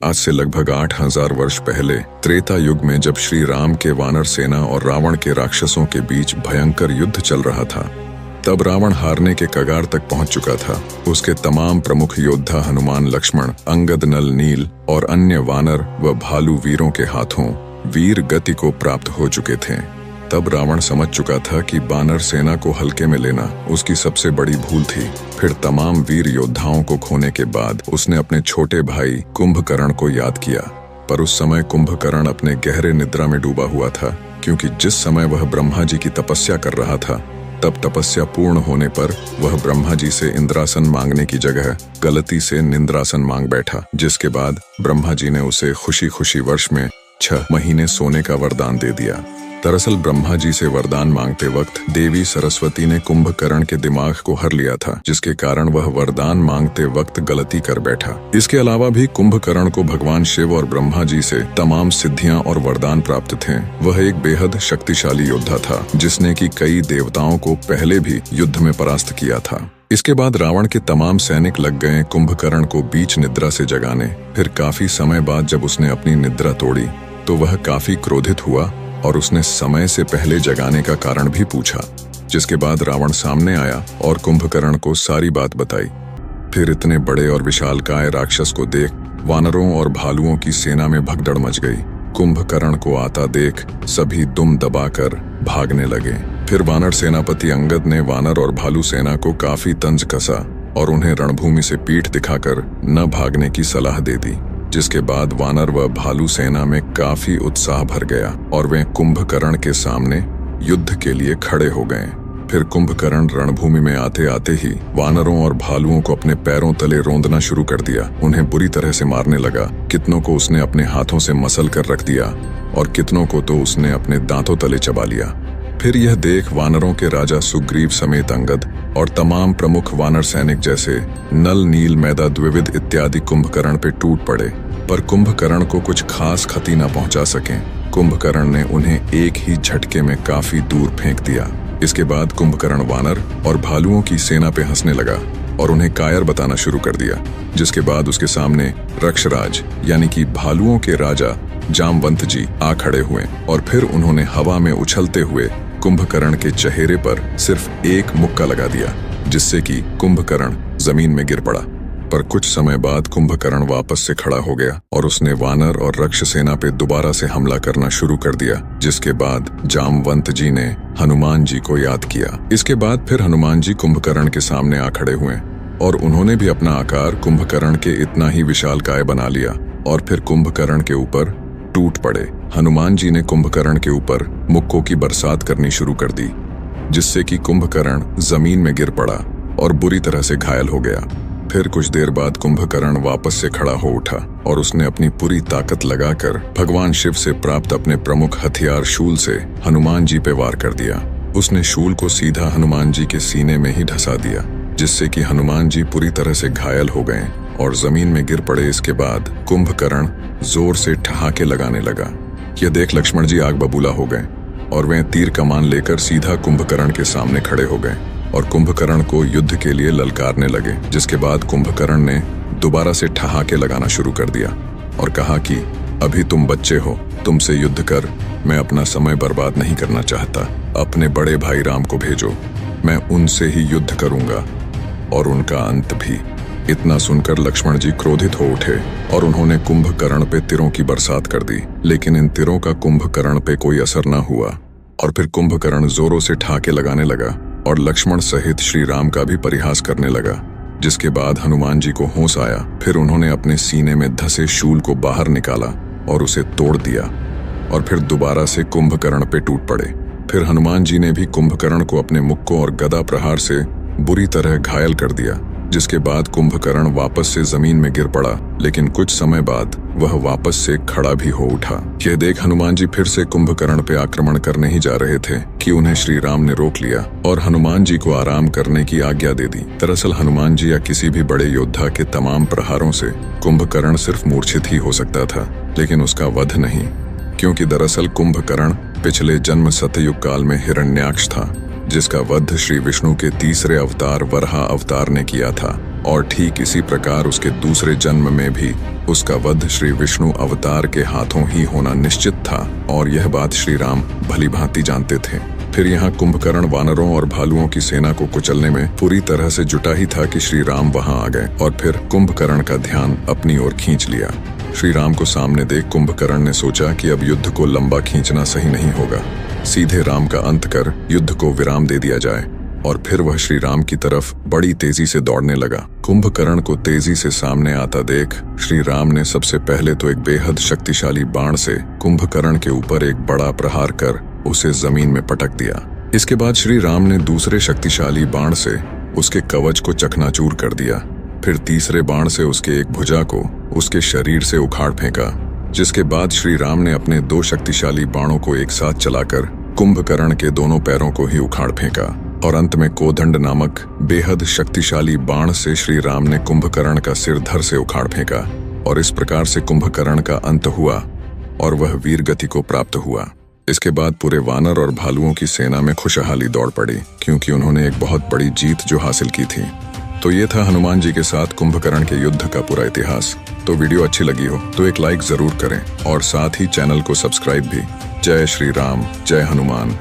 आज से लगभग 8000 वर्ष पहले त्रेता युग में जब श्री राम के वानर सेना और रावण के राक्षसों के बीच भयंकर युद्ध चल रहा था, तब रावण हारने के कगार तक पहुंच चुका था। उसके तमाम प्रमुख योद्धा हनुमान, लक्ष्मण, अंगद, नल, नील और अन्य वानर व भालू वीरों के हाथों वीर गति को प्राप्त हो चुके थे। तब रावण समझ चुका था कि वानर सेना को हल्के में लेना उसकी सबसे बड़ी भूल थी। फिर तमाम वीर योद्धाओं को खोने के बाद उसने अपने छोटे भाई कुंभकर्ण को याद किया। पर उस समय कुंभकर्ण अपने गहरे निद्रा में डूबा हुआ था, क्योंकि जिस समय वह ब्रह्मा जी की तपस्या कर रहा था, तब तपस्या पूर्ण होने पर वह ब्रह्मा जी से इंद्रासन मांगने की जगह गलती से निंद्रासन मांग बैठा, जिसके बाद ब्रह्मा जी ने उसे खुशी खुशी वर्ष में 6 महीने सोने का वरदान दे दिया। दरअसल ब्रह्मा जी से वरदान मांगते वक्त देवी सरस्वती ने कुंभकर्ण के दिमाग को हर लिया था, जिसके कारण वह वरदान मांगते वक्त गलती कर बैठा। इसके अलावा भी कुंभकर्ण को भगवान शिव और ब्रह्मा जी से तमाम सिद्धियां और वरदान प्राप्त थे। वह एक बेहद शक्तिशाली योद्धा था, जिसने कि कई देवताओं को पहले भी युद्ध में परास्त किया था। इसके बाद रावण के तमाम सैनिक लग गए कुंभकर्ण को बीच निद्रा से जगाने। फिर काफी समय बाद जब उसने अपनी निद्रा तोड़ी तो वह काफी क्रोधित हुआ और उसने समय से पहले जगाने का कारण भी पूछा, जिसके बाद रावण सामने आया और कुंभकर्ण को सारी बात बताई। फिर इतने बड़े और विशालकाय राक्षस को देख वानरों और भालुओं की सेना में भगदड़ मच गई। कुंभकर्ण को आता देख सभी दुम दबाकर भागने लगे। फिर वानर सेनापति अंगद ने वानर और भालू सेना को काफी तंज कसा और उन्हें रणभूमि से पीठ दिखाकर न भागने की सलाह दे दी, जिसके बाद वानर व भालू सेना में काफी उत्साह भर गया और वे कुंभकर्ण के सामने युद्ध के लिए खड़े हो गए। फिर कुंभकर्ण रणभूमि में आते आते ही वानरों और भालुओं को अपने पैरों तले रौंदना शुरू कर दिया। उन्हें बुरी तरह से मारने लगा। कितनों को उसने अपने हाथों से मसल कर रख दिया और कितनों को तो उसने अपने दांतों तले चबा लिया। फिर यह देख वानरों के राजा सुग्रीव समेत अंगद और तमाम प्रमुख वानर सैनिक जैसे नल, नील, मैदा, द्विविद इत्यादि कुंभकर्ण पे टूट पड़े, पर कुंभकर्ण को कुछ खास क्षति न पहुंचा सके। कुंभकर्ण ने उन्हें एक ही झटके में काफी दूर फेंक दिया। इसके बाद कुंभकर्ण वानर और भालुओं की सेना पे हंसने लगा और उन्हें कायर बताना शुरू कर दिया, जिसके बाद उसके सामने रक्षराज यानी कि भालुओं के राजा जामवंत जी आ खड़े हुए और फिर उन्होंने हवा में उछलते हुए कुंभकर्ण के चेहरे पर सिर्फ एक मुक्का लगा दिया, जिससे कि कुंभकर्ण जमीन में गिर पड़ा। पर कुछ समय बाद कुंभकर्ण वापस से खड़ा हो गया और उसने वानर और रक्ष सेना पे दोबारा से हमला करना शुरू कर दिया, जिसके बाद जामवंत जी ने हनुमान जी को याद किया। इसके बाद फिर हनुमान जी कुंभकर्ण के सामने आ खड़े हुए और उन्होंने भी अपना आकार कुंभकर्ण के इतना ही विशालकाय बना लिया और फिर कुंभकर्ण के ऊपर टूट पड़े। हनुमान जी ने कुंभकर्ण के ऊपर मुक्कों की बरसात करनी शुरू कर दी, जिससे कि कुंभकर्ण जमीन में गिर पड़ा और बुरी तरह से घायल हो गया। फिर कुछ देर बाद कुंभकर्ण वापस से खड़ा हो उठा और उसने अपनी पूरी ताकत लगाकर भगवान शिव से प्राप्त अपने प्रमुख हथियार शूल से हनुमान जी पे वार कर दिया। उसने शूल को सीधा हनुमान जी के सीने में ही ढसा दिया, जिससे कि हनुमान जी पूरी तरह से घायल हो गए और जमीन में गिर पड़े। इसके बाद कुंभकर्ण जोर से ठहाके लगाने लगा। यह देख लक्ष्मण जी आग बबूला हो गए और वे तीर कमान लेकर सीधा कुंभकर्ण के सामने खड़े हो गए और कुंभकर्ण को युद्ध के लिए ललकारने लगे। जिसके बाद कुंभकर्ण ने दोबारा से ठहाके लगाना शुरू कर दिया और कहा कि अभी तुम बच्चे हो, तुमसे युद्ध कर मैं अपना समय बर्बाद नहीं करना चाहता। अपने बड़े भाई राम को भेजो, मैं उनसे ही युद्ध करूंगा और उनका अंत भी। इतना सुनकर लक्ष्मण जी क्रोधित हो उठे और उन्होंने कुंभकर्ण पे तीरों की बरसात कर दी, लेकिन इन तीरों का कुंभकर्ण पे कोई असर न हुआ और फिर कुंभकर्ण जोरों से ठहाके लगाने लगा और लक्ष्मण सहित श्री राम का भी परिहास करने लगा। जिसके बाद हनुमान जी को होश आया। फिर उन्होंने अपने सीने में धसे शूल को बाहर निकाला और उसे तोड़ दिया और फिर दोबारा से कुंभकर्ण पे टूट पड़े। फिर हनुमान जी ने भी कुंभकर्ण को अपने मुक्कों और गदा प्रहार से बुरी तरह घायल कर दिया, जिसके बाद कुंभकर्ण वापस से जमीन में गिर पड़ा, लेकिन कुछ समय बाद वह वापस से खड़ा भी हो उठा। यह देख हनुमान जी फिर से कुंभकर्ण पे आक्रमण करने ही जा रहे थे कि उन्हें श्री राम ने रोक लिया और हनुमान जी को आराम करने की आज्ञा दे दी। दरअसल हनुमान जी या किसी भी बड़े योद्धा के तमाम प्रहारों से कुंभकर्ण सिर्फ मूर्छित ही हो सकता था, लेकिन उसका वध नहीं, क्योंकि दरअसल कुंभकर्ण पिछले जन्म सतयुग काल में हिरण्याक्ष था, जिसका वध श्री विष्णु के तीसरे अवतार वराह अवतार ने किया था और ठीक इसी प्रकार उसके दूसरे जन्म में भी उसका वध श्री विष्णु अवतार के हाथों ही होना निश्चित था और यह बात श्री राम भली भांति जानते थे। फिर यहाँ कुंभकर्ण वानरों और भालुओं की सेना को कुचलने में पूरी तरह से जुटा ही था कि श्री राम वहां आ गए और फिर कुंभकर्ण का ध्यान अपनी ओर खींच लिया। श्री राम को सामने देख कुंभकर्ण ने सोचा कि अब युद्ध को लंबा खींचना सही नहीं होगा, सीधे राम का अंत कर युद्ध को विराम दे दिया जाए। और फिर वह श्री राम की तरफ बड़ी तेजी से दौड़ने लगा। कुंभकर्ण को तेजी से सामने आता देख श्री राम ने सबसे पहले तो एक बेहद शक्तिशाली बाण से कुंभकर्ण के ऊपर एक बड़ा प्रहार कर उसे जमीन में पटक दिया। इसके बाद श्री राम ने दूसरे शक्तिशाली बाण से उसके कवच को चकनाचूर कर दिया। फिर तीसरे बाण से उसके एक भुजा को उसके शरीर से उखाड़ फेंका, जिसके बाद श्री राम ने अपने 2 शक्तिशाली बाणों को एक साथ चलाकर कुंभकर्ण के दोनों पैरों को ही उखाड़ फेंका और अंत में कोदंड नामक बेहद शक्तिशाली बाण से श्री राम ने कुंभकर्ण का सिर धड़ से उखाड़ फेंका और इस प्रकार से कुंभकर्ण का अंत हुआ और वह वीर गति को प्राप्त हुआ। इसके बाद पूरे वानर और भालुओं की सेना में खुशहाली दौड़ पड़ी, क्योंकि उन्होंने एक बहुत बड़ी जीत जो हासिल की थी। तो ये था हनुमान जी के साथ कुंभकर्ण के युद्ध का पूरा इतिहास। तो वीडियो अच्छी लगी हो तो एक लाइक जरूर करें और साथ ही चैनल को सब्सक्राइब भी। जय श्री राम, जय हनुमान।